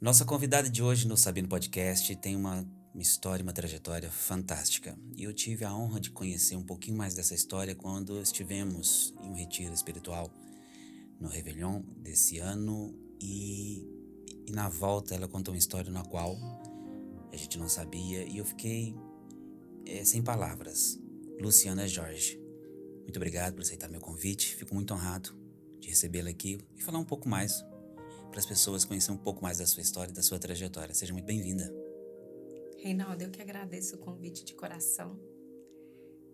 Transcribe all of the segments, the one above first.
Nossa convidada de hoje no Sabino Podcast tem uma história, uma trajetória fantástica. E eu tive a honra de conhecer um pouquinho mais dessa história quando estivemos em um retiro espiritual no Réveillon desse ano. E na volta ela contou uma história na qual a gente não sabia e eu fiquei sem palavras. Luciana Jorge, muito obrigado por aceitar meu convite. Fico muito honrado de recebê-la aqui e falar um pouco mais para as pessoas conhecerem um pouco mais da sua história e da sua trajetória. Seja muito bem-vinda. Reinaldo, eu que agradeço o convite de coração.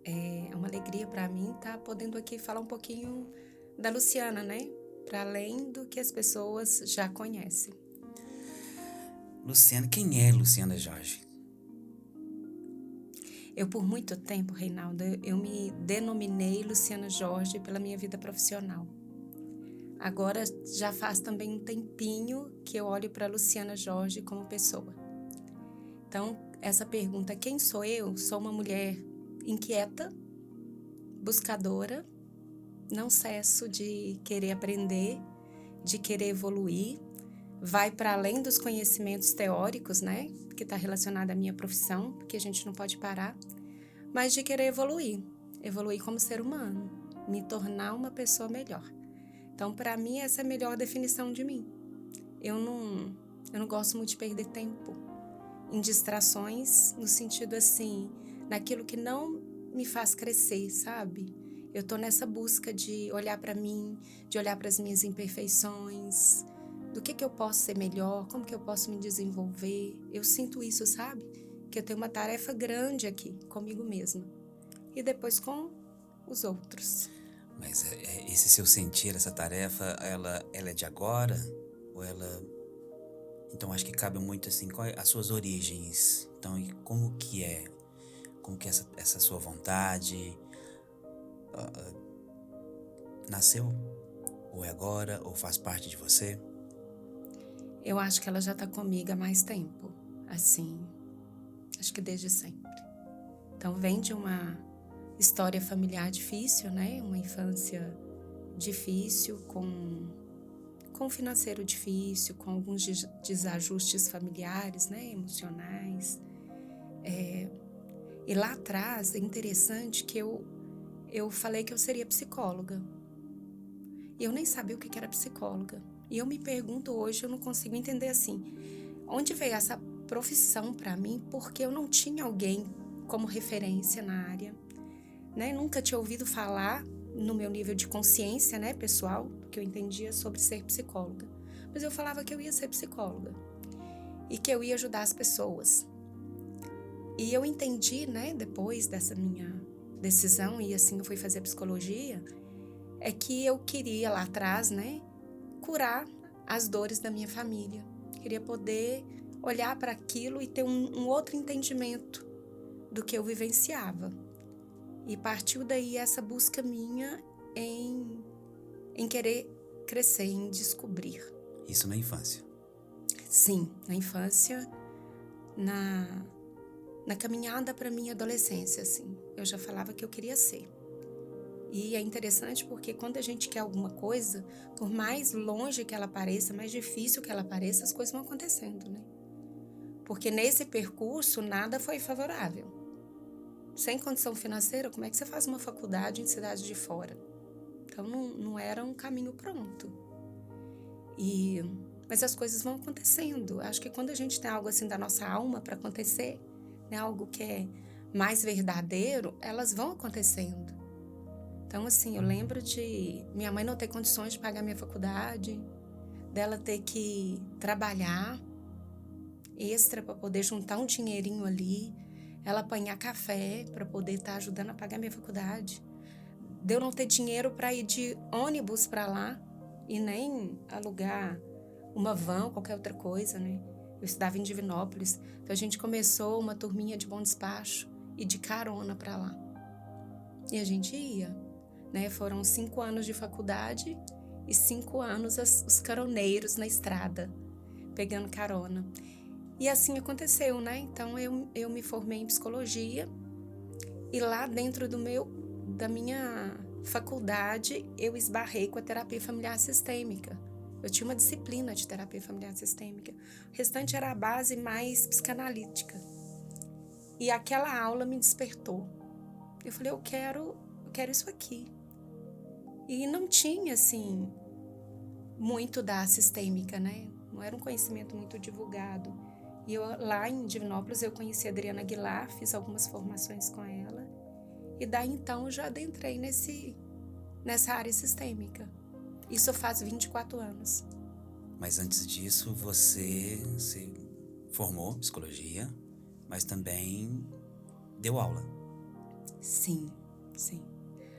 É uma alegria para mim estar podendo aqui falar um pouquinho da Luciana, né? Para além do que as pessoas já conhecem. Luciana, quem é Luciana Jorge? Eu, por muito tempo, Reinaldo, eu me denominei Luciana Jorge pela minha vida profissional. Agora já faz também um tempinho que eu olho para Luciana Jorge como pessoa. Então, essa pergunta, quem sou eu? Sou uma mulher inquieta, buscadora, não cesso de querer aprender, de querer evoluir, vai para além dos conhecimentos teóricos, né, que está relacionado à minha profissão, porque a gente não pode parar, mas de querer evoluir como ser humano, me tornar uma pessoa melhor. Então, para mim, essa é a melhor definição de mim. Eu não gosto muito de perder tempo em distrações, no sentido assim, naquilo que não me faz crescer, sabe? Eu tô nessa busca de olhar para mim, de olhar para as minhas imperfeições, do que eu posso ser melhor, como que eu posso me desenvolver. Eu sinto isso, sabe? Que eu tenho uma tarefa grande aqui, comigo mesma. E depois com os outros. Mas esse seu sentir, essa tarefa, ela é de agora? Ou ela... Então acho que cabe muito assim, qual é as suas origens? Então, e como que é? Como que é essa sua vontade? Nasceu? Ou é agora? Ou faz parte de você? Eu acho que ela já tá comigo há mais tempo, assim, acho que desde sempre. Então vem de uma história familiar difícil, né? Uma infância difícil, com um financeiro difícil, com alguns desajustes familiares, né? Emocionais. E lá atrás é interessante que eu falei que eu seria psicóloga. E eu nem sabia o que era psicóloga. E eu me pergunto hoje, eu não consigo entender assim, onde veio essa profissão para mim, porque eu não tinha alguém como referência na área, né? Nunca tinha ouvido falar no meu nível de consciência, né, pessoal, que eu entendia sobre ser psicóloga. Mas eu falava que eu ia ser psicóloga e que eu ia ajudar as pessoas. E eu entendi, né, depois dessa minha decisão, e assim eu fui fazer psicologia, é que eu queria lá atrás, né, curar as dores da minha família. Queria poder olhar para aquilo e ter um outro entendimento do que eu vivenciava. E partiu daí essa busca minha em querer crescer, em descobrir. Isso na infância. Sim, na infância, na caminhada para minha adolescência, assim, eu já falava que eu queria ser. E é interessante porque quando a gente quer alguma coisa, por mais longe que ela pareça, mais difícil que ela pareça, as coisas vão acontecendo, né? Porque nesse percurso nada foi favorável. Sem condição financeira, como é que você faz uma faculdade em cidade de fora? Então não era um caminho pronto. Mas as coisas vão acontecendo. Acho que quando a gente tem algo assim da nossa alma para acontecer, né, algo que é mais verdadeiro, elas vão acontecendo. Então, assim, eu lembro de minha mãe não ter condições de pagar minha faculdade, dela ter que trabalhar extra para poder juntar um dinheirinho ali, ela apanhar café para poder estar ajudando a pagar minha faculdade, de eu não ter dinheiro para ir de ônibus para lá e nem alugar uma van ou qualquer outra coisa, né? Eu estudava em Divinópolis, então a gente começou uma turminha de bom despacho e de carona para lá. E a gente ia, né? Foram 5 anos de faculdade e 5 anos os caroneiros na estrada, pegando carona. E assim aconteceu, né? Então eu me formei em psicologia e lá dentro da minha faculdade eu esbarrei com a terapia familiar sistêmica. Eu tinha uma disciplina de terapia familiar sistêmica. O restante era a base mais psicanalítica. E aquela aula me despertou. Eu falei, eu quero isso aqui. E não tinha, assim, muito da sistêmica, né? Não era um conhecimento muito divulgado. E lá em Divinópolis eu conheci a Adriana Aguilar, fiz algumas formações com ela. E daí então eu já adentrei nessa área sistêmica. Isso faz 24 anos. Mas antes disso, você se formou em psicologia, mas também deu aula. Sim.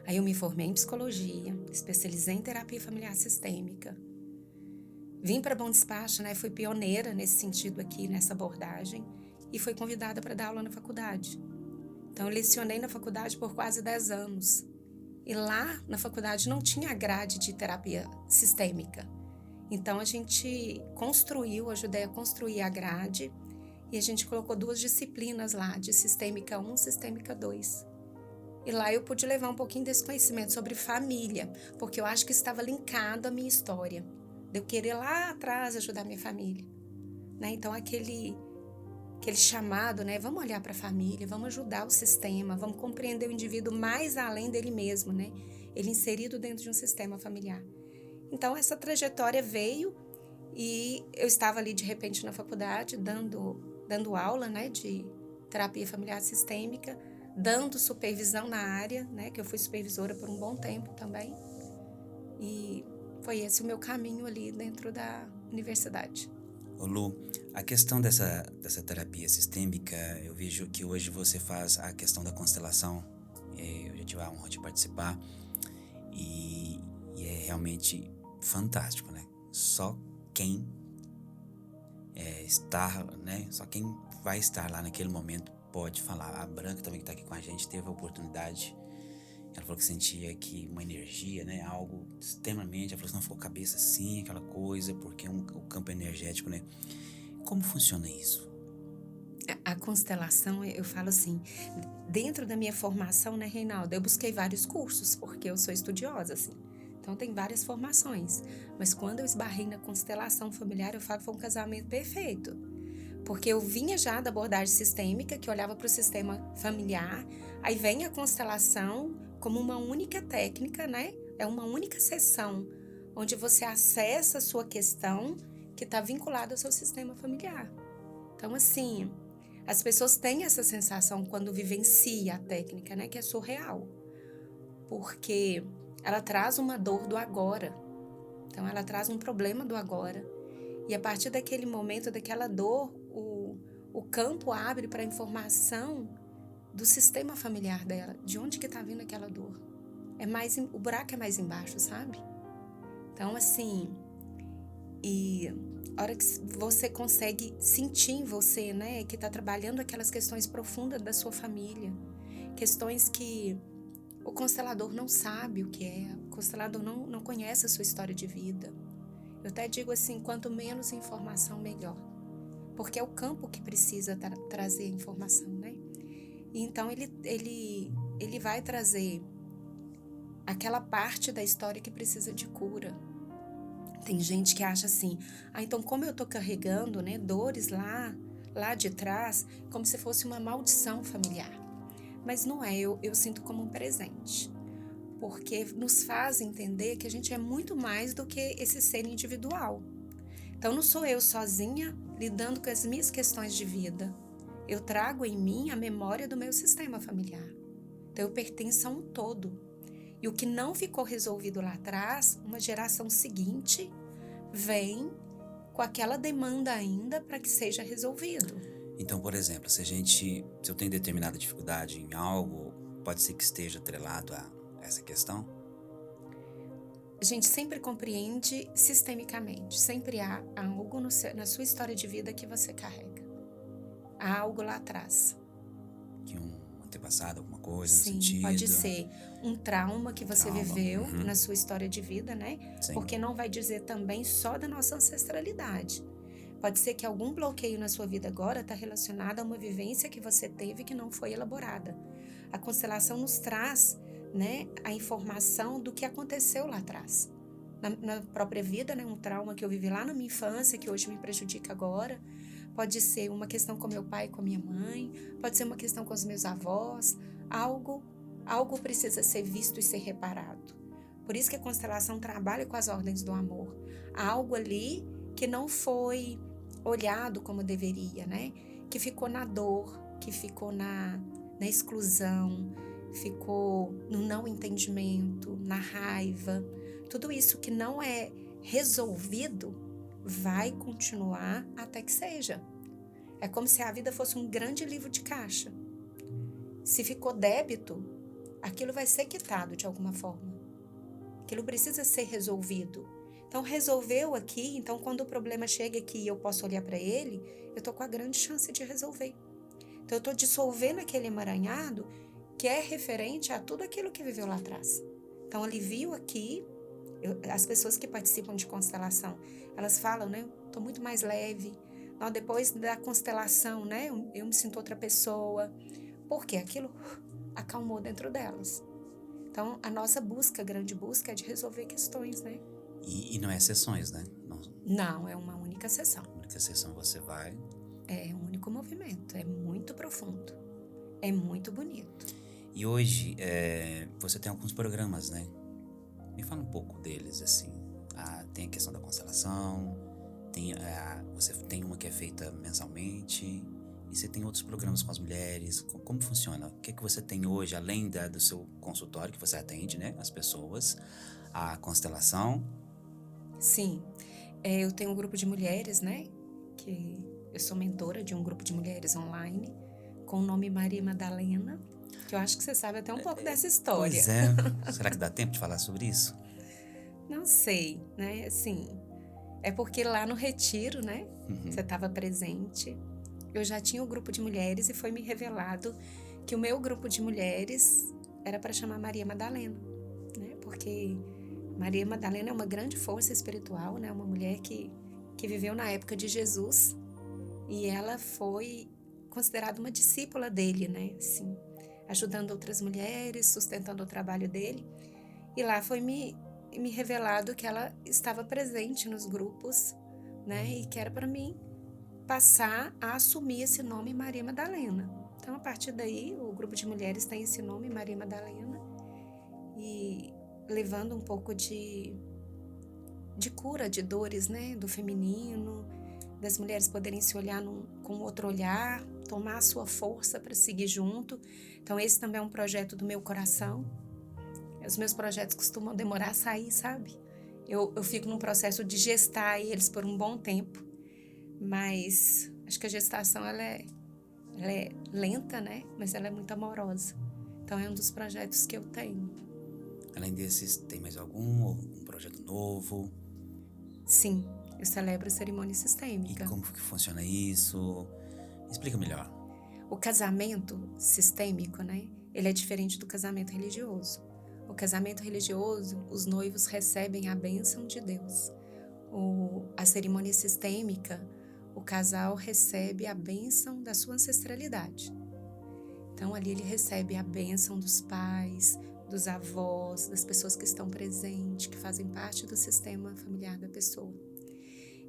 Aí eu me formei em psicologia, especializei em terapia familiar sistêmica. Vim para Bom Despacho, né? Fui pioneira nesse sentido aqui, nessa abordagem, e fui convidada para dar aula na faculdade. Então eu lecionei na faculdade por quase 10 anos. E lá na faculdade não tinha grade de terapia sistêmica. Então a gente ajudei a construir a grade e a gente colocou 2 disciplinas lá, de Sistêmica 1 e Sistêmica 2. E lá eu pude levar um pouquinho desse conhecimento sobre família, porque eu acho que estava linkado à minha história, de eu querer lá atrás ajudar minha família. Né? Então aquele chamado, né? Vamos olhar para a família, vamos ajudar o sistema, vamos compreender o indivíduo mais além dele mesmo, né? Ele inserido dentro de um sistema familiar. Então, essa trajetória veio e eu estava ali, de repente, na faculdade, dando aula, né, de terapia familiar sistêmica, dando supervisão na área, né, que eu fui supervisora por um bom tempo também. E foi esse o meu caminho ali dentro da universidade. Ô Lu, a questão dessa terapia sistêmica, eu vejo que hoje você faz a questão da constelação. Eu já tive a honra de participar e é realmente fantástico, né? Só quem só quem vai estar lá naquele momento pode falar. A Branca também, que está aqui com a gente, teve a oportunidade. Ela falou que sentia que uma energia, né? Algo extremamente. Ela falou que não ficou cabeça assim, aquela coisa, porque o campo energético, né? Como funciona isso? A constelação, eu falo assim, dentro da minha formação, né, Reinaldo, eu busquei vários cursos, porque eu sou estudiosa, assim. Então, tem várias formações. Mas quando eu esbarrei na constelação familiar, eu falo que foi um casamento perfeito. Porque eu vinha já da abordagem sistêmica, que olhava para o sistema familiar, aí vem a constelação como uma única técnica, né? É uma única sessão, onde você acessa a sua questão que está vinculada ao seu sistema familiar. Então, assim, as pessoas têm essa sensação quando vivencia a técnica, né? Que é surreal. Porque ela traz uma dor do agora. Então, ela traz um problema do agora. E a partir daquele momento, daquela dor, o campo abre para a informação do sistema familiar dela. De onde que está vindo aquela dor? O buraco é mais embaixo, sabe? Então, assim, e a hora que você consegue sentir em você, né, que está trabalhando aquelas questões profundas da sua família, questões que o constelador não sabe o que é, o constelador não conhece a sua história de vida. Eu até digo assim, quanto menos informação, melhor. Porque é o campo que precisa trazer informação, né? E então ele vai trazer aquela parte da história que precisa de cura. Tem gente que acha assim, então como eu tô carregando, né, dores lá de trás, como se fosse uma maldição familiar. Mas não é, eu sinto como um presente. Porque nos faz entender que a gente é muito mais do que esse ser individual. Então não sou eu sozinha lidando com as minhas questões de vida. Eu trago em mim a memória do meu sistema familiar. Então eu pertenço a um todo. E o que não ficou resolvido lá atrás, uma geração seguinte vem com aquela demanda ainda para que seja resolvido. Então, por exemplo, se eu tenho determinada dificuldade em algo, pode ser que esteja atrelado a essa questão? A gente sempre compreende sistemicamente, sempre há algo na sua história de vida que você carrega. Há algo lá atrás. Que um antepassado, alguma coisa no Sim, sentido? pode ser um trauma que você viveu na sua história de vida, né? Sim. Porque não vai dizer também só da nossa ancestralidade. Pode ser que algum bloqueio na sua vida agora está relacionado a uma vivência que você teve que não foi elaborada. A constelação nos traz, né, a informação do que aconteceu lá atrás. na própria vida, né? Um trauma que eu vivi lá na minha infância, que hoje me prejudica agora. Pode ser uma questão com meu pai e com a minha mãe, pode ser uma questão com os meus avós. Algo precisa ser visto e ser reparado. Por isso que a constelação trabalha com as ordens do amor. Há algo ali que não foi olhado como deveria, né? Que ficou na dor, que ficou na exclusão, ficou no não entendimento, na raiva. Tudo isso que não é resolvido vai continuar até que seja. É como se a vida fosse um grande livro de caixa. Se ficou débito, aquilo vai ser quitado de alguma forma. Aquilo precisa ser resolvido. Então, resolveu aqui, então quando o problema chega aqui e eu posso olhar para ele, eu estou com a grande chance de resolver. Então, eu estou dissolvendo aquele emaranhado que é referente a tudo aquilo que viveu lá atrás. Então, alivio aqui, as pessoas que participam de constelação, elas falam, né? Estou muito mais leve. Não, depois da constelação, né? Eu me sinto outra pessoa. Porque aquilo acalmou dentro delas. Então, a nossa busca, a grande busca, é de resolver questões, né? E não é sessões, né? Não, é uma única sessão. A única sessão você vai... É um único movimento, é muito profundo, é muito bonito. E hoje, você tem alguns programas, né? Me fala um pouco deles, assim. Tem a questão da constelação, você tem uma que é feita mensalmente, e você tem outros programas com as mulheres. Como funciona? O que você tem hoje, além do seu consultório, que você atende, né? As pessoas, a constelação? Sim, eu tenho um grupo de mulheres, né? Que eu sou mentora de um grupo de mulheres online, com o nome Maria Madalena, que eu acho que você sabe até um pouco dessa história. Pois é. Será que dá tempo de falar sobre isso? Não sei, né? Assim, é porque lá no retiro, né? Você estava presente. Eu já tinha o grupo de mulheres e foi me revelado que o meu grupo de mulheres era para chamar Maria Madalena, né? Porque Maria Madalena é uma grande força espiritual, né? Uma mulher que viveu na época de Jesus e ela foi considerada uma discípula dele, né? Assim, ajudando outras mulheres, sustentando o trabalho dele. E lá foi me revelado que ela estava presente nos grupos, né? E que era para mim passar a assumir esse nome Maria Madalena. Então, a partir daí, o grupo de mulheres tem esse nome Maria Madalena e levando um pouco de cura de dores, né? Do feminino, das mulheres poderem se olhar com outro olhar, tomar a sua força para seguir junto. Então, esse também é um projeto do meu coração. Os meus projetos costumam demorar a sair, sabe? Eu fico num processo de gestar eles por um bom tempo, mas acho que a gestação ela é lenta, né? Mas ela é muito amorosa. Então é um dos projetos que eu tenho. Além desses, tem mais algum projeto novo? Sim, eu celebro a cerimônia sistêmica. E como que funciona isso? Explica melhor. O casamento sistêmico, né? Ele é diferente do casamento religioso. O casamento religioso, os noivos recebem a bênção de Deus. A cerimônia sistêmica, o casal recebe a bênção da sua ancestralidade. Então, ali ele recebe a bênção dos pais, dos avós, das pessoas que estão presentes, que fazem parte do sistema familiar da pessoa.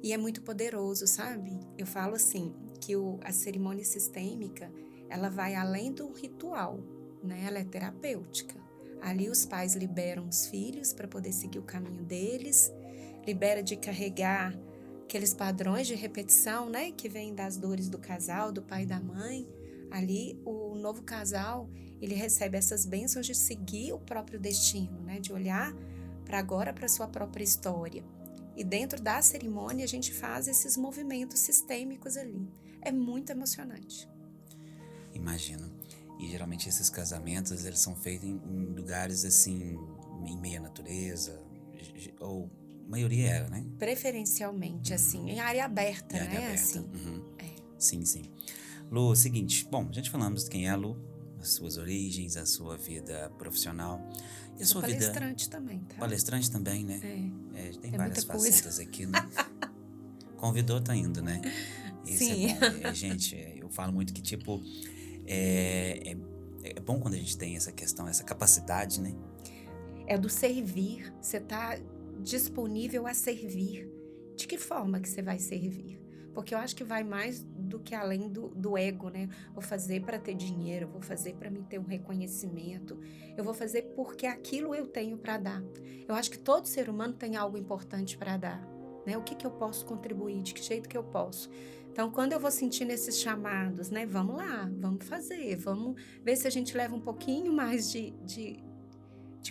E é muito poderoso, sabe? Eu falo assim, que a cerimônia sistêmica, ela vai além do ritual, né? Ela é terapêutica. Ali os pais liberam os filhos para poder seguir o caminho deles, libera de carregar aqueles padrões de repetição, né, que vêm das dores do casal, do pai e da mãe. Ali o novo casal, ele recebe essas bênçãos de seguir o próprio destino, né, de olhar para agora, para a sua própria história. E dentro da cerimônia a gente faz esses movimentos sistêmicos ali. É muito emocionante. Imagino. E geralmente esses casamentos, eles são feitos em lugares assim, em meia natureza, ou a maioria era, né? Preferencialmente, assim, em área aberta, Em área né? aberta. Assim. Sim, sim. Lu, seguinte, bom, a gente falamos quem é a Lu, as suas origens, a sua vida profissional. E a Sou sua vida... palestrante também, tá? Palestrante também, né? Tem várias facetas aqui, né? Convidou, tá indo, né? Isso Sim. é bom. Gente, eu falo muito que, tipo, é bom quando a gente tem essa questão, essa capacidade, né? É do servir, você tá disponível a servir. De que forma que você vai servir? Porque eu acho que vai mais do que além do ego, né? Vou fazer para ter dinheiro, vou fazer para me ter um reconhecimento, eu vou fazer porque aquilo eu tenho para dar. Eu acho que todo ser humano tem algo importante para dar, né? O que que eu posso contribuir, de que jeito que eu posso? Então, quando eu vou sentindo esses chamados, né? Vamos lá, vamos fazer, vamos ver se a gente leva um pouquinho mais de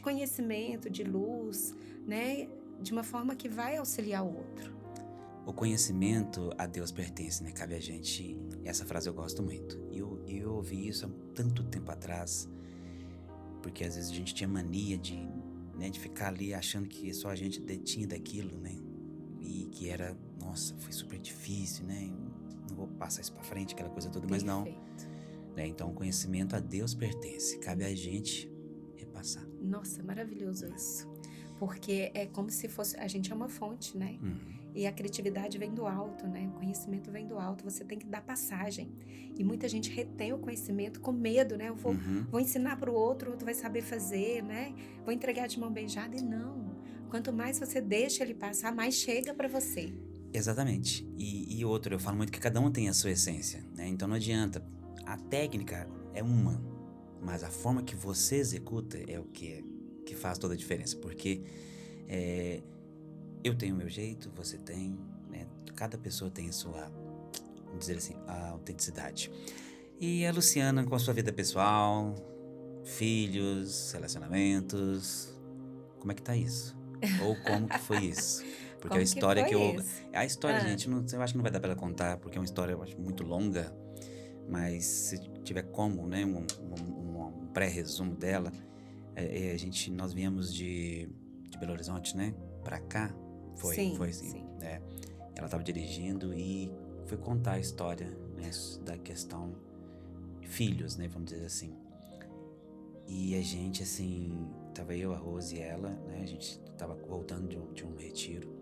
conhecimento, de luz, né? De uma forma que vai auxiliar o outro. O conhecimento a Deus pertence, né? Cabe a gente. Essa frase eu gosto muito. E eu ouvi isso há tanto tempo atrás, porque às vezes a gente tinha mania de ficar ali achando que só a gente detinha daquilo, né? E que era, nossa, foi super difícil, né? Não vou passar isso pra frente, aquela coisa toda, mas não. Perfeito. Né? Então o conhecimento a Deus pertence. Cabe a gente repassar. Nossa, maravilhoso isso. Porque é como se fosse... A gente é uma fonte, né? Uhum. E a criatividade vem do alto, né? O conhecimento vem do alto. Você tem que dar passagem. E muita gente retém o conhecimento com medo, né? Eu vou ensinar para o outro vai saber fazer, né? Vou entregar de mão beijada. E não. Quanto mais você deixa ele passar, mais chega para você. Exatamente. E outro, eu falo muito que cada um tem a sua essência, né? Então não adianta. A técnica é uma, mas a forma que você executa é o que faz toda a diferença. Porque eu tenho o meu jeito, você tem, né? Cada pessoa tem a sua, vamos dizer assim, a autenticidade. E a Luciana com a sua vida pessoal, filhos, relacionamentos, como é que tá isso? Ou como que foi isso? Porque Como a história que que foi eu... isso? A história, gente, eu acho que não vai dar pra ela contar, porque é uma história, eu acho, muito longa. Mas se tiver como, né, um pré-resumo dela, nós viemos de Belo Horizonte, né, pra cá. Foi sim. Sim. Ela tava dirigindo e foi contar a história, né, da questão filhos, né, vamos dizer assim. E a gente, assim, tava eu, a Rose e ela, né, a gente tava voltando de um retiro.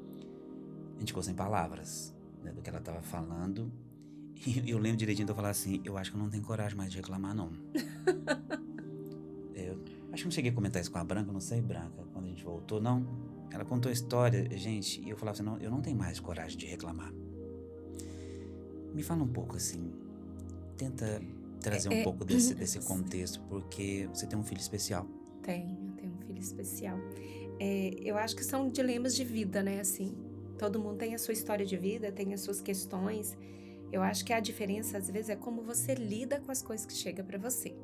A gente ficou sem palavras, né, do que ela tava falando. E eu lembro direitinho de eu falar assim, eu acho que eu não tenho coragem mais de reclamar, não. Eu acho que não cheguei a comentar isso com a Branca, não sei, Branca, quando a gente voltou, não. Ela contou a história, gente, e eu falava assim, não, eu não tenho mais coragem de reclamar. Me fala um pouco, assim, tenta trazer um pouco desse contexto, porque você tem um filho especial. Eu tenho um filho especial. Eu acho que são dilemas de vida, né, assim. Todo mundo tem a sua história de vida, tem as suas questões. Eu acho que a diferença, às vezes, é como você lida com as coisas que chegam para você,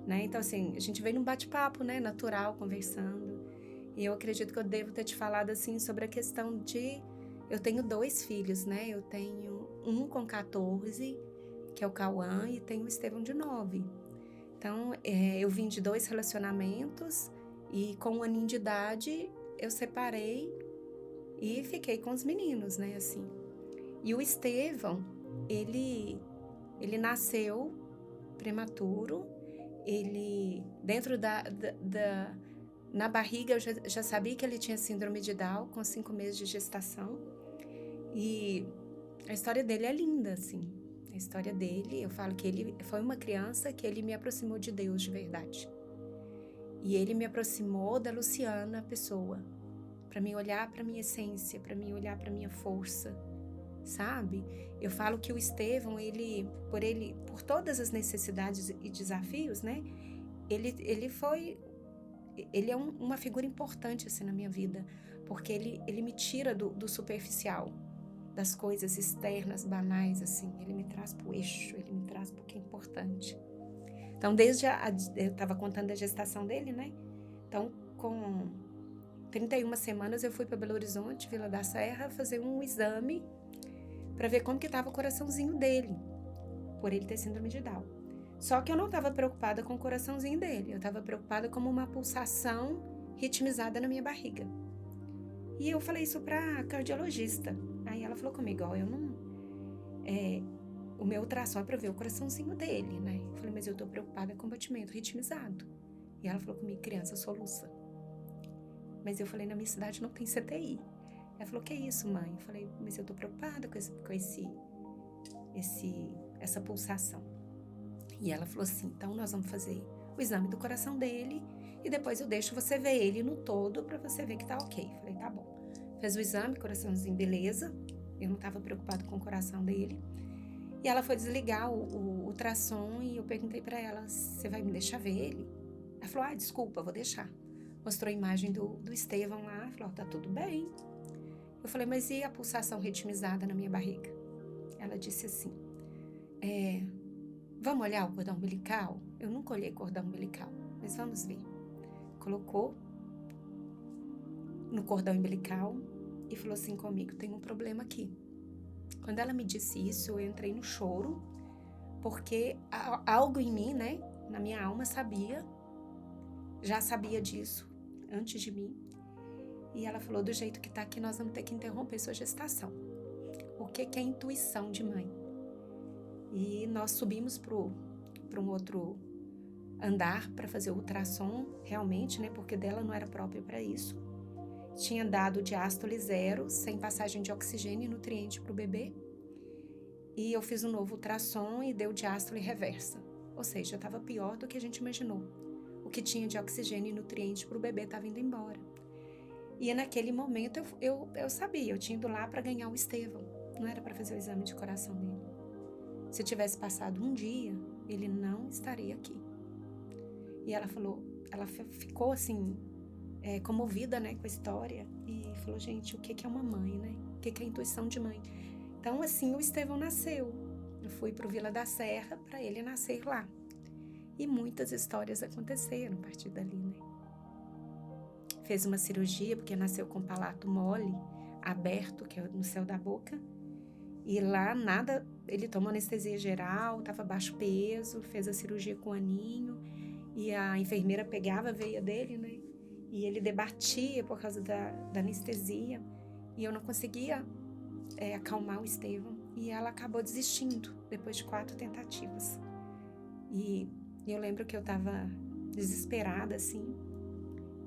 né? Então, assim, a gente vem num bate-papo, né, natural, conversando. E eu acredito que eu devo ter te falado, assim, sobre a questão de... Eu tenho 2 filhos, né? Eu tenho um com 14, que é o Cauã, e tenho o Estevão de 9. Então, eu vim de 2 relacionamentos e com 1 aninho de idade eu separei e fiquei com os meninos, né, assim. E o Estevão, ele nasceu prematuro, ele, dentro na barriga, eu já sabia que ele tinha síndrome de Down, com 5 meses de gestação, e a história dele é linda, assim, a história dele, eu falo que ele foi uma criança que ele me aproximou de Deus de verdade, e ele me aproximou da Luciana, a pessoa, para mim olhar para minha essência, para mim olhar para minha força, sabe? Eu falo que o Estevão, por todas as necessidades e desafios, né? Ele é uma figura importante assim na minha vida, porque ele me tira do superficial, das coisas externas, banais, assim. Ele me traz pro eixo, ele me traz pro que é importante. Então, eu estava contando a gestação dele, né? Então, com 31 semanas, eu fui para Belo Horizonte, Vila da Serra, fazer um exame para ver como que estava o coraçãozinho dele, por ele ter síndrome de Down. Só que eu não estava preocupada com o coraçãozinho dele, eu estava preocupada com uma pulsação ritmizada na minha barriga. E eu falei isso para a cardiologista. Aí ela falou comigo, o meu ultrassom é para ver o coraçãozinho dele, né? Eu falei, mas eu tô preocupada com o batimento ritmizado. E ela falou comigo, criança soluça. Mas eu falei, na minha cidade não tem CTI. Ela falou, que é isso, mãe? Eu falei, mas eu tô preocupada com essa pulsação. E ela falou assim, então nós vamos fazer o exame do coração dele e depois eu deixo você ver ele no todo pra você ver que tá ok. Eu falei, tá bom. fez o exame, coraçãozinho, beleza. Eu não estava preocupada com o coração dele. E ela foi desligar o ultrassom e eu perguntei para ela, você vai me deixar ver ele? Ela falou, desculpa, vou deixar. Mostrou a imagem do Estevão lá, falou, tá tudo bem. Eu falei, mas e a pulsação ritmizada na minha barriga? Ela disse assim, vamos olhar o cordão umbilical? Eu nunca olhei cordão umbilical, mas vamos ver. Colocou no cordão umbilical e falou assim comigo, tem um problema aqui. Quando ela me disse isso, eu entrei no choro, porque algo em mim, né, na minha alma já sabia disso antes de mim. E ela falou, do jeito que tá aqui, nós vamos ter que interromper sua gestação. O que é intuição de mãe? E nós subimos para um outro andar para fazer o ultrassom, realmente, né, porque dela não era própria para isso. Tinha dado diástole 0, sem passagem de oxigênio e nutriente para o bebê. E eu fiz um novo ultrassom e deu diástole reversa. Ou seja, estava pior do que a gente imaginou. O que tinha de oxigênio e nutriente para o bebê estava indo embora. E naquele momento eu sabia, eu tinha ido lá para ganhar o Estevão. Não era para fazer o exame de coração dele. Se tivesse passado um dia, ele não estaria aqui. E ela falou, ela ficou assim, comovida, né, com a história. E falou, gente, o que é uma mãe, né? O que é a intuição de mãe? Então, assim, o Estevão nasceu. Eu fui para o Vila da Serra para ele nascer lá. E muitas histórias aconteceram a partir dali, né? Fez uma cirurgia, porque nasceu com palato mole, aberto, que é no céu da boca. E lá nada, ele tomou anestesia geral, estava baixo peso, fez a cirurgia com aninho. E a enfermeira pegava a veia dele, né? E ele debatia por causa da anestesia. E eu não conseguia acalmar o Estevão. E ela acabou desistindo, depois de 4 tentativas. E eu lembro que eu estava desesperada, assim,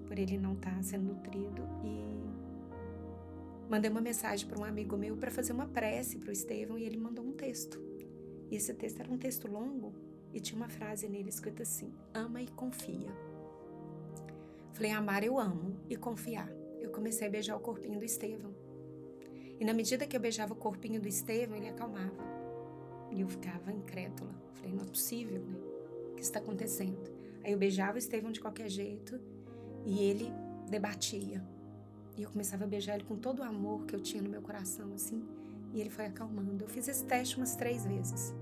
por ele não estar sendo nutrido. E mandei uma mensagem para um amigo meu para fazer uma prece para o Estevão. E ele mandou um texto. E esse texto era um texto longo. E tinha uma frase nele escrita assim, ama e confia. Falei, amar eu amo e confiar. Eu comecei a beijar o corpinho do Estevão. E na medida que eu beijava o corpinho do Estevão, ele acalmava. E eu ficava incrédula. Falei, não é possível, né? O que está acontecendo? Aí eu beijava o Estevão de qualquer jeito e ele debatia. E eu começava a beijar ele com todo o amor que eu tinha no meu coração, assim. E ele foi acalmando. Eu fiz esse teste umas 3 vezes.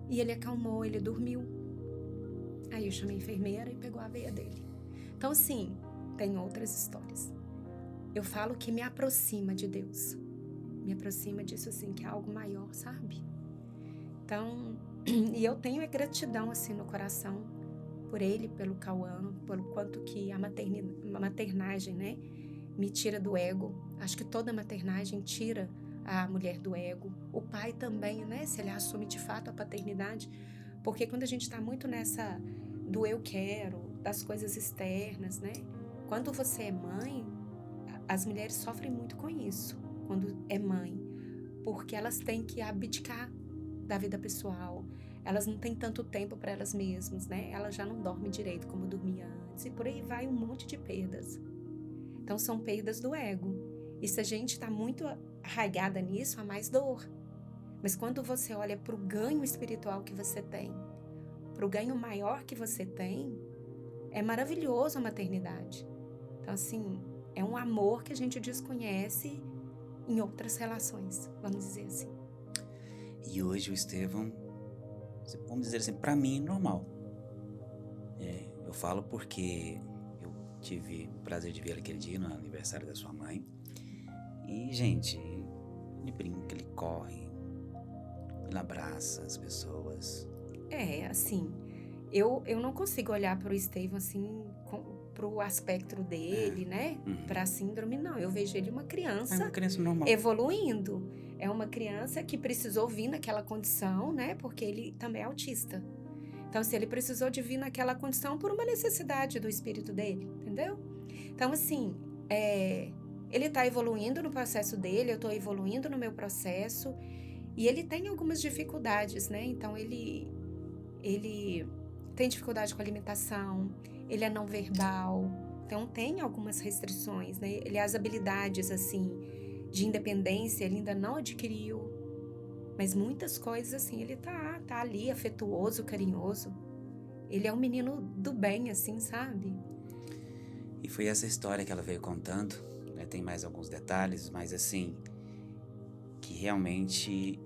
E ele acalmou, ele dormiu. Aí eu chamei a enfermeira e pegou a veia dele. Então, assim, tem outras histórias. Eu falo que me aproxima de Deus. Me aproxima disso, assim, que é algo maior, sabe? Então, e eu tenho gratidão, assim, no coração por ele, pelo Cauã, pelo quanto que a maternagem, né, me tira do ego. Acho que toda maternagem tira a mulher do ego. O pai também, né, se ele assume de fato a paternidade. Porque quando a gente está muito nessa do eu quero, das coisas externas, né? Quando você é mãe, as mulheres sofrem muito com isso, quando é mãe. Porque elas têm que abdicar da vida pessoal. Elas não têm tanto tempo para elas mesmas, né? Elas já não dormem direito como dormia antes. E por aí vai um monte de perdas. Então são perdas do ego. E se a gente está muito arraigada nisso, há mais dor. Mas quando você olha para o ganho espiritual que você tem, para o ganho maior que você tem, é maravilhoso a maternidade. Então, assim, é um amor que a gente desconhece em outras relações, vamos dizer assim. E hoje o Estevão, vamos dizer assim, para mim, normal. Eu falo porque eu tive o prazer de ver ele aquele dia no aniversário da sua mãe. E, gente, ele brinca, ele corre, ele abraça as pessoas. Assim, eu não consigo olhar para o Estevão assim, para o aspecto dele, né? Para a síndrome, não. Eu vejo ele uma criança normal, evoluindo. É uma criança que precisou vir naquela condição, né? Porque ele também é autista. Então, se ele precisou de vir naquela condição por uma necessidade do espírito dele, entendeu? Então, assim, ele está evoluindo no processo dele, eu estou evoluindo no meu processo. E ele tem algumas dificuldades, né? Então, ele tem dificuldade com a alimentação, ele é não verbal, Então tem algumas restrições, né? Ele as habilidades assim de independência ele ainda não adquiriu, mas muitas coisas assim ele tá ali afetuoso, carinhoso. Ele é um menino do bem assim, sabe? E foi essa história que ela veio contando, né? Tem mais alguns detalhes, mas assim, que realmente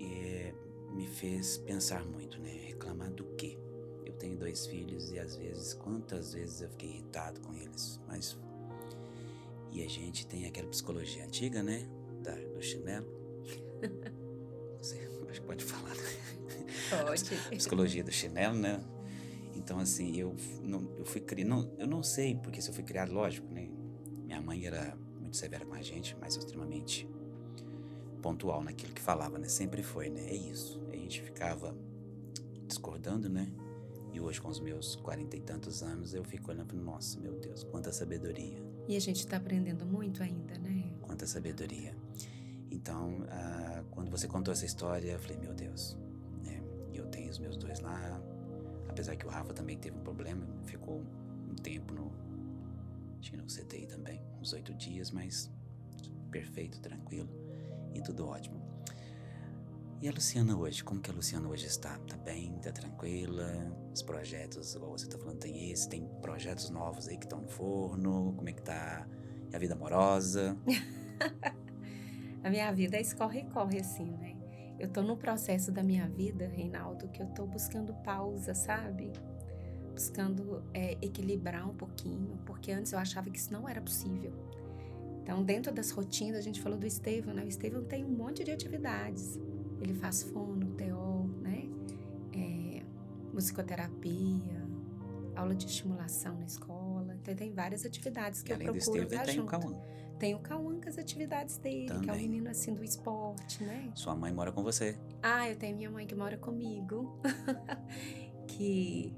me fez pensar muito, né? Reclamar do quê? Eu tenho 2 filhos e às vezes, quantas vezes eu fiquei irritado com eles, mas... E a gente tem aquela psicologia antiga, né? Do chinelo. Você acho que pode falar, né? Pode. Psicologia do chinelo, né? Então, assim, eu fui criado... Eu não sei, porque se eu fui criado, lógico, né? Minha mãe era muito severa com a gente, mas extremamente pontual naquilo que falava, né? Sempre foi, né? É isso. A gente ficava discordando, né? E hoje, com os meus 40 e tantos anos, eu fico olhando para nossa, meu Deus, quanta sabedoria. E a gente tá aprendendo muito ainda, né? Quanta sabedoria. Então, quando você contou essa história, eu falei, meu Deus, né? Eu tenho os meus 2 lá, apesar que o Rafa também teve um problema, ficou um tempo acho que no CTI também, uns 8 dias, mas perfeito, tranquilo e tudo ótimo. E a Luciana hoje, como que a Luciana hoje está? Tá bem, tá tranquila? Os projetos, igual você tá falando, tem projetos novos aí que estão no forno? Como é que tá a vida amorosa? A minha vida é escorre-corre assim, né? Eu tô no processo da minha vida, Reinaldo, que eu tô buscando pausa, sabe? Buscando equilibrar um pouquinho, porque antes eu achava que isso não era possível. Então, dentro das rotinas, a gente falou do Estevão, né? O Estevão tem um monte de atividades. Ele faz fono, TO, né? Musicoterapia, aula de estimulação na escola. Então, tem várias atividades que E eu além do procuro Estevão, estar tem o junto. Cauã. Tem o Cauã com as atividades dele, que é o Também. menino assim do esporte, né? Sua mãe mora com você. Eu tenho minha mãe que mora comigo. Que,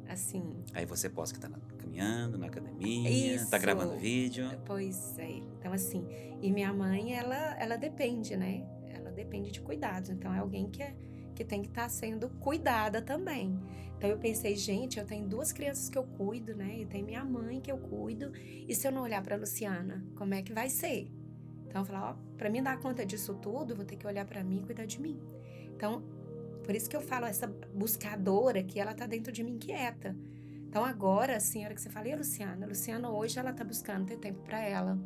assim... Aí você posta que tá caminhando na academia, tá Isso, gravando vídeo. pois é. Então, assim, e minha mãe, ela depende, né? Ela depende de cuidados. Então, é alguém que tem que estar sendo cuidada também. Então, eu pensei, gente, eu tenho 2 crianças que eu cuido, né? E tem minha mãe que eu cuido. E se eu não olhar pra Luciana, como é que vai ser? Então, eu falei, ó, pra mim dar conta disso tudo, eu vou ter que olhar pra mim e cuidar de mim. Então, por isso que eu falo, essa buscadora que ela tá dentro de mim quieta. Então agora, assim, a hora que você fala, e a Luciana? A Luciana hoje ela tá buscando ter tempo para ela.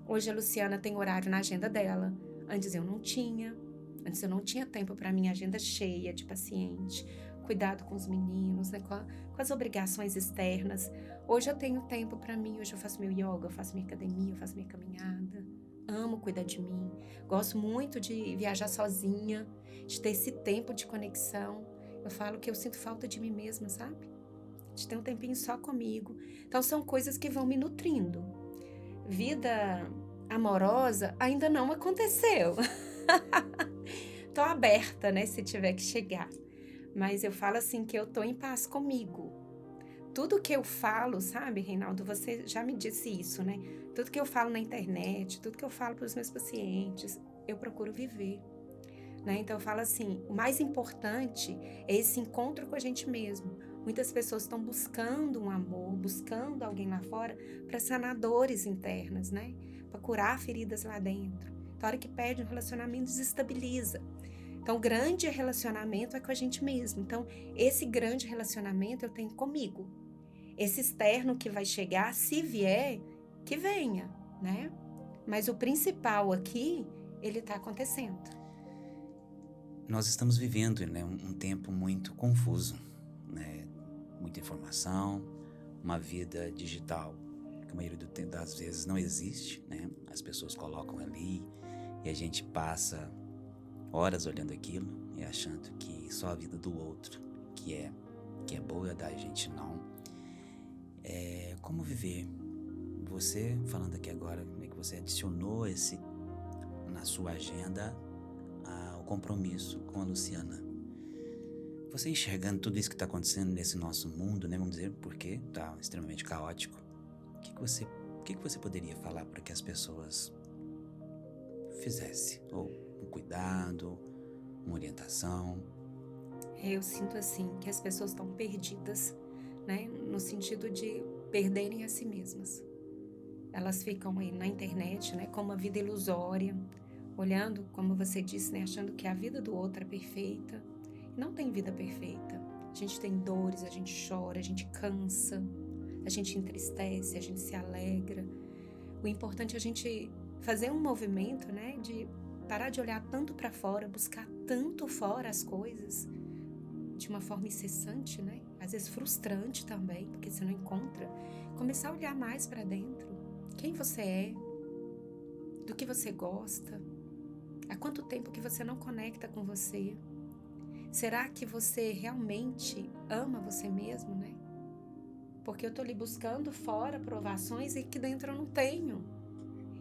Hoje a Luciana tem horário na agenda dela. Antes eu não tinha. Antes eu não tinha tempo para minha agenda cheia de paciente. Cuidado com os meninos, né? Com as obrigações externas. Hoje eu tenho tempo para mim. Hoje eu faço meu yoga, eu faço minha academia, eu faço minha caminhada. Amo cuidar de mim. Gosto muito de viajar sozinha, de ter esse tempo de conexão. Eu falo que eu sinto falta de mim mesma, sabe? De ter um tempinho só comigo. Então são coisas que vão me nutrindo. Vida amorosa ainda não aconteceu. Tô aberta, né, se tiver que chegar. Mas eu falo assim que eu tô em paz comigo. Tudo que eu falo, sabe, Reinaldo, você já me disse isso, né? Tudo que eu falo na internet, tudo que eu falo para os meus pacientes, eu procuro viver. Né? Então eu falo assim, o mais importante é esse encontro com a gente mesmo. Muitas pessoas estão buscando um amor, buscando alguém lá fora para sanar dores internas, né? Para curar feridas lá dentro. Então, a hora que perde um relacionamento, desestabiliza. Então, o grande relacionamento é com a gente mesmo. Então, esse grande relacionamento eu tenho comigo. Esse externo que vai chegar, se vier, que venha, né? Mas o principal aqui, ele está acontecendo. Nós estamos vivendo, né, um tempo muito confuso, né? Muita informação, uma vida digital que a maioria das vezes não existe, né? As pessoas colocam ali e a gente passa horas olhando aquilo e achando que só a vida do outro que é boa, da gente não. Como viver? Você falando aqui agora, como é que você adicionou na sua agenda o compromisso com a Luciana? Você enxergando tudo isso que está acontecendo nesse nosso mundo, né? Vamos dizer, porque está extremamente caótico. O que você poderia falar para que as pessoas fizessem? Ou um cuidado, uma orientação? Eu sinto assim que as pessoas estão perdidas, né? No sentido de perderem a si mesmas. elas ficam aí na internet, né, com uma vida ilusória, olhando, como você disse, né, achando que a vida do outro é perfeita. Não tem vida perfeita. A gente tem dores, a gente chora, a gente cansa, a gente entristece, a gente se alegra. O importante é a gente fazer um movimento, né, de parar de olhar tanto para fora, buscar tanto fora as coisas, de uma forma incessante, né? Às vezes frustrante também, porque você não encontra. Começar a olhar mais para dentro. Quem você é? Do que você gosta? Há quanto tempo que você não conecta com você? Será que você realmente ama você mesmo, né? Porque eu tô ali buscando fora aprovações e que dentro eu não tenho.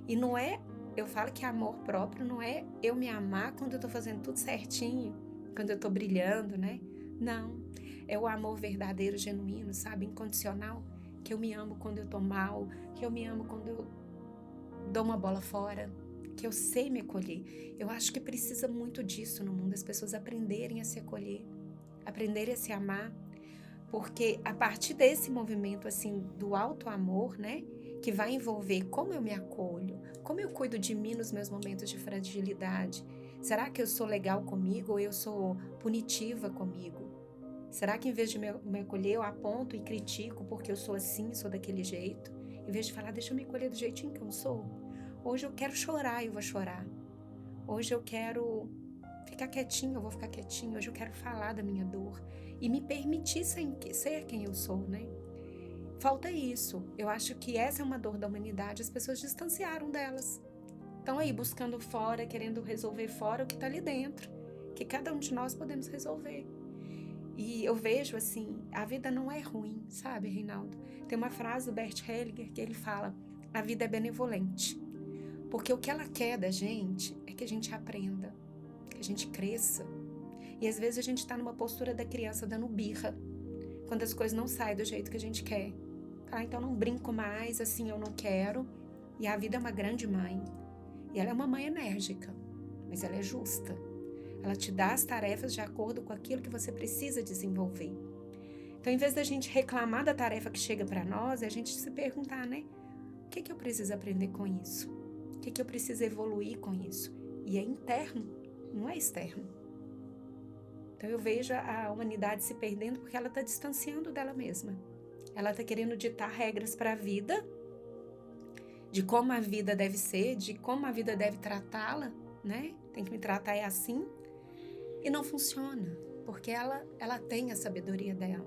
E não é, eu falo que amor próprio não é eu me amar quando eu tô fazendo tudo certinho, quando eu tô brilhando, né? Não, é o amor verdadeiro, genuíno, sabe? Incondicional, que eu me amo quando eu tô mal, que eu me amo quando eu dou uma bola fora, que eu sei me acolher. Eu acho que precisa muito disso no mundo, as pessoas aprenderem a se acolher, aprenderem a se amar, porque a partir desse movimento, assim, do auto-amor, né? Que vai envolver como eu me acolho, como eu cuido de mim nos meus momentos de fragilidade. Será que eu sou legal comigo ou eu sou punitiva comigo? Será que em vez de me acolher, eu aponto e critico porque eu sou assim, sou daquele jeito? Em vez de falar, deixa eu me acolher do jeitinho que eu sou. Hoje eu quero chorar, eu vou chorar. Hoje eu quero ficar quietinho, eu vou ficar quietinho. Hoje eu quero falar da minha dor e me permitir ser quem eu sou, né? Falta isso. Eu acho que essa é uma dor da humanidade. As pessoas distanciaram delas. Estão aí buscando fora, querendo resolver fora o que está ali dentro. Que cada um de nós podemos resolver. E eu vejo assim, a vida não é ruim, sabe, Reinaldo? Tem uma frase do Bert Hellinger que ele fala, a vida é benevolente. Porque o que ela quer da gente é que a gente aprenda, que a gente cresça. E às vezes a gente está numa postura da criança dando birra, quando as coisas não saem do jeito que a gente quer. Então não brinco mais, assim eu não quero. E a vida é uma grande mãe. E ela é uma mãe enérgica, mas ela é justa. Ela te dá as tarefas de acordo com aquilo que você precisa desenvolver. Então, em vez da gente reclamar da tarefa que chega para nós, é a gente se perguntar, né? O que eu preciso aprender com isso? O que eu preciso evoluir com isso? E é interno, não é externo. Então, eu vejo a humanidade se perdendo porque ela está distanciando dela mesma. Ela está querendo ditar regras para a vida, de como a vida deve ser, de como a vida deve tratá-la, né? Tem que me tratar assim. E não funciona, porque ela tem a sabedoria dela.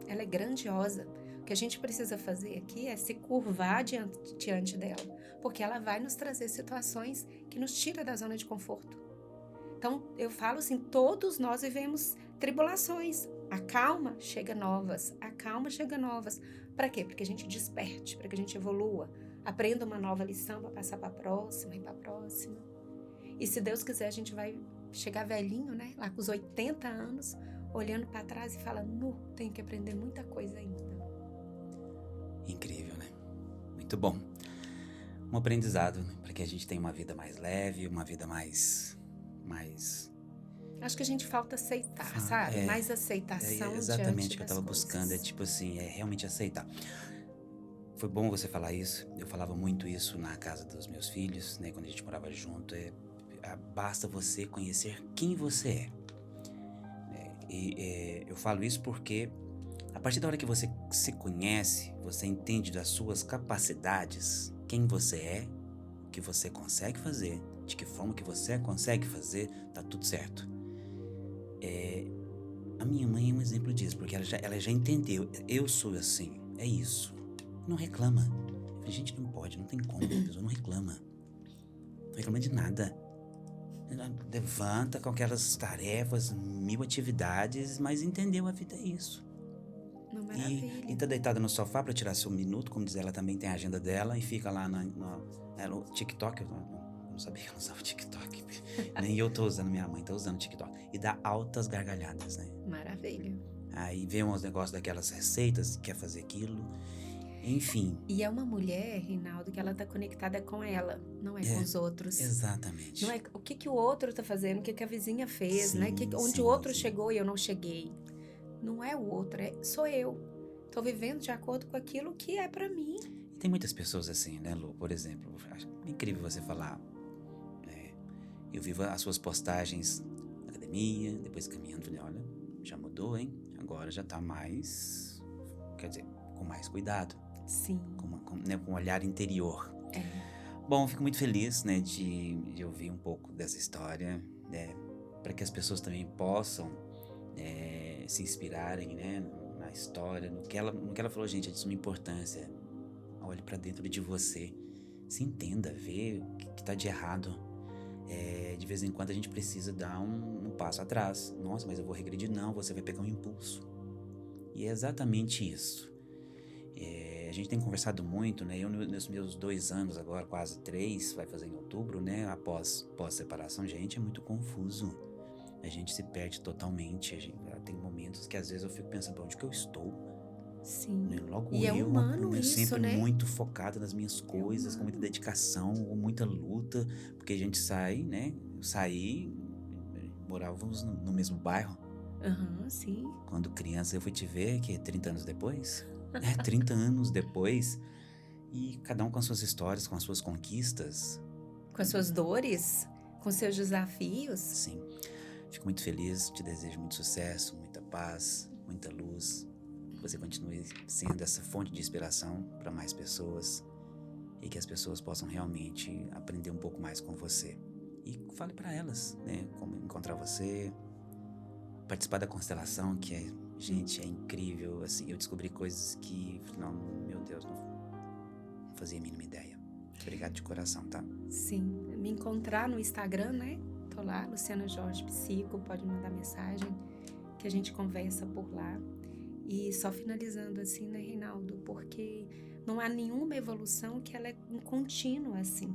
Ela é grandiosa. O que a gente precisa fazer aqui é se curvar diante dela, porque ela vai nos trazer situações que nos tira da zona de conforto. Então, eu falo assim, todos nós vivemos tribulações. A calma chega novas, a calma chega novas. Para quê? Para que a gente desperte, para que a gente evolua, aprenda uma nova lição para passar para a próxima e para a próxima. E se Deus quiser, a gente vai chegar velhinho, né? Lá com os 80 anos, olhando para trás e falando, tenho que aprender muita coisa ainda. Incrível, né? Muito bom. Um aprendizado, né? Para que a gente tenha uma vida mais leve, uma vida mais... Acho que a gente falta aceitar, sabe? Mais aceitação. É exatamente o que eu estava buscando, é tipo assim, é realmente aceitar. Foi bom você falar isso, eu falava muito isso na casa dos meus filhos, né? Quando a gente morava junto, basta você conhecer quem você é. Eu falo isso porque a partir da hora que você se conhece, você entende das suas capacidades, quem você é, o que você consegue fazer, de que forma que você consegue fazer, tá tudo certo. A minha mãe é um exemplo disso, porque ela já entendeu, eu sou assim, é isso. Não reclama. A gente não pode, não tem como, a pessoa não reclama. Não reclama de nada. Ela levanta com aquelas tarefas, 1000 atividades, mas entendeu, a vida é isso. E tá deitada no sofá pra tirar seu minuto, como diz ela, também tem a agenda dela, e fica lá no TikTok. Eu não sabia que ela usava TikTok. Nem eu tô usando, minha mãe tá usando TikTok. E dá altas gargalhadas, né? Maravilha. Aí vê uns negócios daquelas receitas, quer fazer aquilo. Enfim. E é uma mulher, Reinaldo, que ela tá conectada com ela, não é com os outros. Exatamente. Não é o que o outro tá fazendo, o que a vizinha fez, sim, né? Onde o outro chegou e eu não cheguei. Não é o outro, sou eu. Tô vivendo de acordo com aquilo que é pra mim. E tem muitas pessoas assim, né, Lu? Por exemplo, acho incrível você falar, né? Eu vi as suas postagens na academia, depois caminhando, falei, olha, já mudou, hein? Agora já tá mais, quer dizer, com mais cuidado, Sim. né, com um olhar interior. É. Bom, fico muito feliz, né, de ouvir um pouco dessa história, né, para que as pessoas também possam se inspirarem, né, na história, no que ela falou, gente, é de suma importância. Olhe para dentro de você, se entenda, vê o que tá de errado. De vez em quando a gente precisa dar um passo atrás. Nossa, mas eu vou regredir? Não, você vai pegar um impulso. E é exatamente isso. A gente tem conversado muito, né? Eu nos meus 2 anos agora, quase 3, vai fazer em outubro, né? Pós-separação, gente, é muito confuso. A gente se perde totalmente. Tem momentos que às vezes eu fico pensando, onde que eu estou? Sim. Né? Logo E é eu, humano isso, sempre né? muito focado nas minhas coisas, com muita dedicação, com muita luta, porque a gente sai, né? Morávamos no mesmo bairro. Aham, sim. Quando criança eu fui te ver, que 30 anos depois? 30 anos depois. E cada um com as suas histórias, com as suas conquistas. Com as suas dores, com seus desafios. Sim. Fico muito feliz, te desejo muito sucesso, muita paz, muita luz. Que você continue sendo essa fonte de inspiração para mais pessoas e que as pessoas possam realmente aprender um pouco mais com você. E fale para elas, né, como encontrar você, participar da constelação, que é, gente, é incrível. Assim, eu descobri coisas que, não, meu Deus, não fazia a mínima ideia. Obrigado de coração, tá? Sim. Me encontrar no Instagram, né? Tô lá, Luciana Jorge Psico, pode mandar mensagem que a gente conversa por lá. E só finalizando assim, né, Reinaldo, porque não há nenhuma evolução que ela é contínua assim.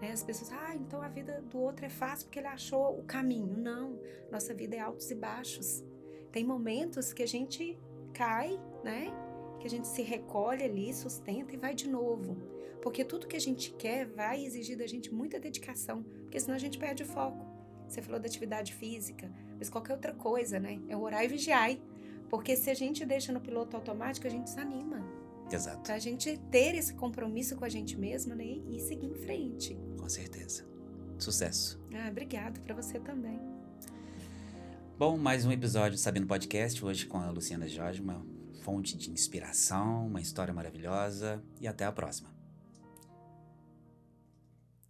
Né? As pessoas, então a vida do outro é fácil porque ele achou o caminho. Não, nossa vida é altos e baixos. Tem momentos que a gente cai, né? Que a gente se recolhe ali, sustenta e vai de novo. Porque tudo que a gente quer vai exigir da gente muita dedicação, porque senão a gente perde o foco. Você falou da atividade física, mas qualquer outra coisa, né? É orar e vigiar. Porque se a gente deixa no piloto automático, a gente desanima. Exato. Pra gente ter esse compromisso com a gente mesma, né? E seguir em frente. Com certeza. Sucesso. Obrigado pra você também. Bom, mais um episódio do Sabendo Podcast, hoje com a Luciana Jorge, uma fonte de inspiração, uma história maravilhosa, e até a próxima.